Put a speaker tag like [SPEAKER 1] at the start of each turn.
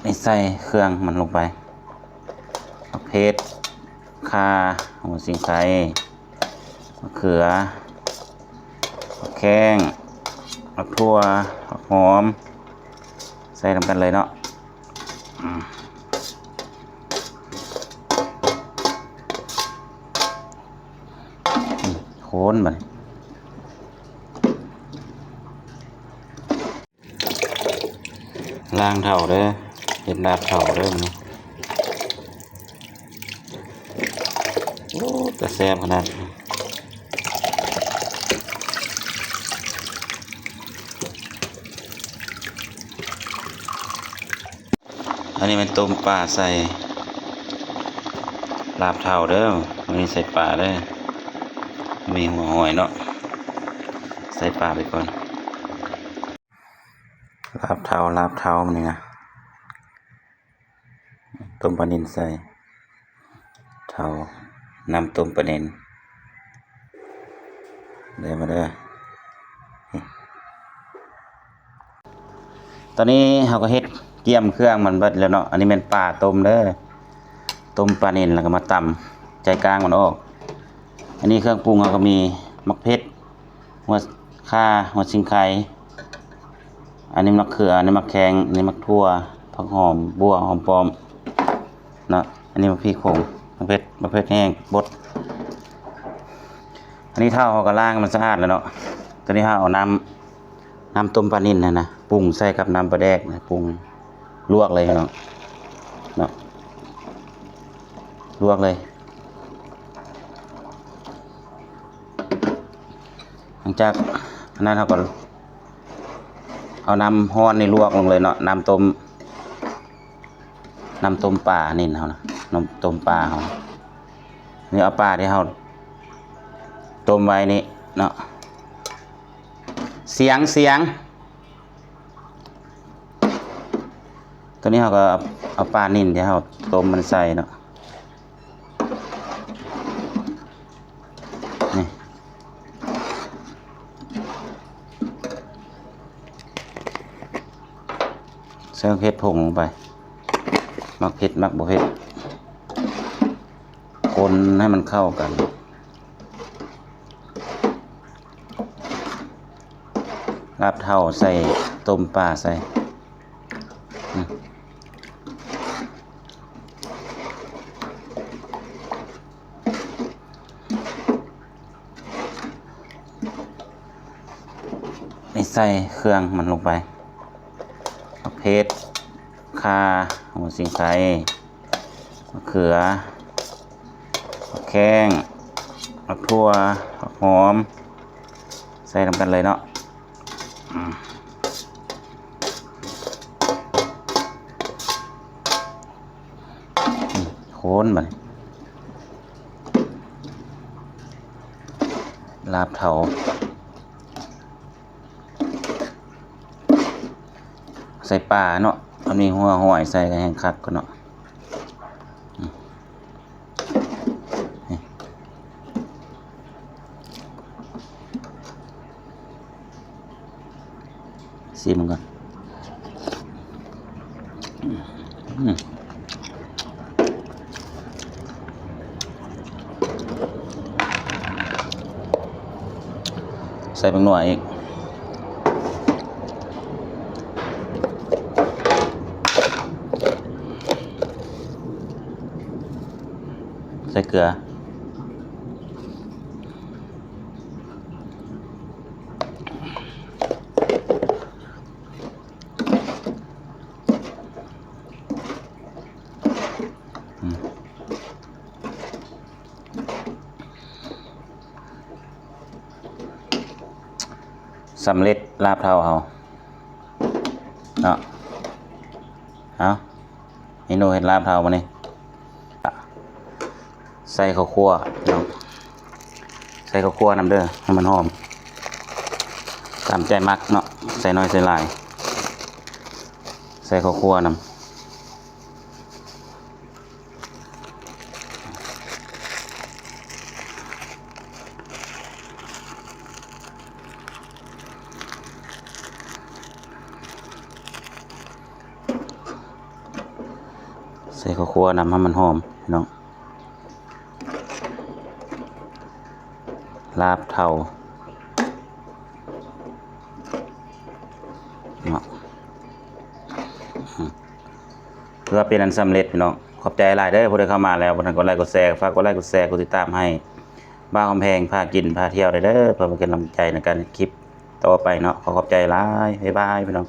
[SPEAKER 1] นี่ใส่เครื่องมันลงไปมะเขือข่าหัวสิงไคมะเขือมะแข้งมะทั่วมะหอมใส่ทำกันเลยเนาะโคนมันล้างเท่าเด้อเห็นลาบเท่าเด้อมันโอ้กระแซมขนาดอันนี้มันต้มปลาใส่ลาบเท่าเด้อมันนี้ใส่ปลาเด้อมีหัวหอยเนาะใส่ปลาไปก่อนลาบเท่ามันนี่นะต้มปลานิลใส่เท่านำต้มปลานิลเด้อมาเด้อตอนนี้เราก็เฮ็ดเกี่ยมเครื่องมันเบิดแล้วเนาะอันนี้เป็นปลาต้มเด้อต้มปลานิลแล้วก็มาตำใจกลางมันออกอันนี้เครื่องปรุงเราก็มีมะเขือหัวข่าหัวสิงไคอันนี้มะเขืออันนี้มะแข้งอันนี้มะทั่วผักหอมบัวหอมปอมเนาะอันนี้มะพริกผงมะเขือแห้งบดอันนี้เท่าเขาก็ล้างมันสะอาดแล้วเนาะตอนนี้เราเอาน้ำต้มปลานิ่นนะปรุงใส่กับน้ำปลาแดกนะปรุงลวกเลยเนาะลวกเลยหลังจากนั้นเราก็เอาน้ำห้อนนี่ลวกลงเลยเนาะน้ำต้มปลานิ่นเขานะน้ำต้มปลาเขานี่เอาปลาที่เขาต้มไว้นี่เนาะเสียงตัวนี้เขาก็เอาปลานิ่นที่เขาต้มมันใส่เนาะนี่ใส่เผ็ดผงลงไปมักเผ็ดมักบ่เผ็ดคนให้มันเข้ากันลาบเท่าใส่ต้มปลาใส่นี่ใส่เครื่องมันลงไปมะเขือข่าหัวสิงไคมะเขือมะแข้งมะทั่วมะหอมใส่ทำกันเลยเนาะโคนมันลาบเถาใส่ปลาเนาะมันมีหัวหอยใส่กันแห้งคักก็เนาะชิมก่อนใส่เป็นหน่วยอีกใส่เกลือสำเร็จลาบเท่าเอาเนาะเอาเมนูเห็ดลาบเท่ามานี่ใส่ข้าวคั่วใส่ข้าวคั่วนำเด้อให้มันหอมตามใจมักเนาะใส่น้อยใส่หลายใส่ข้าวคั่วนำ ใส่ข้าวคั่วนำให้มันหอมพี่น้องลาบเทาเนาะเพื่อเป็นอันสำเร็จพี่น้องขอบใจหลายเด้อผู้ใดเข้ามาแล้วบ่ทันกดไลค์กดแชร์ฝากกดไลค์กดแชร์กดติดตามให้บ้าวกำแพงพากินพาเที่ยวได้เด้อเพื่อเป็นกำลังใจในการคลิปต่อไปเนาะขอบใจหลายบ๊ายบายพี่น้อง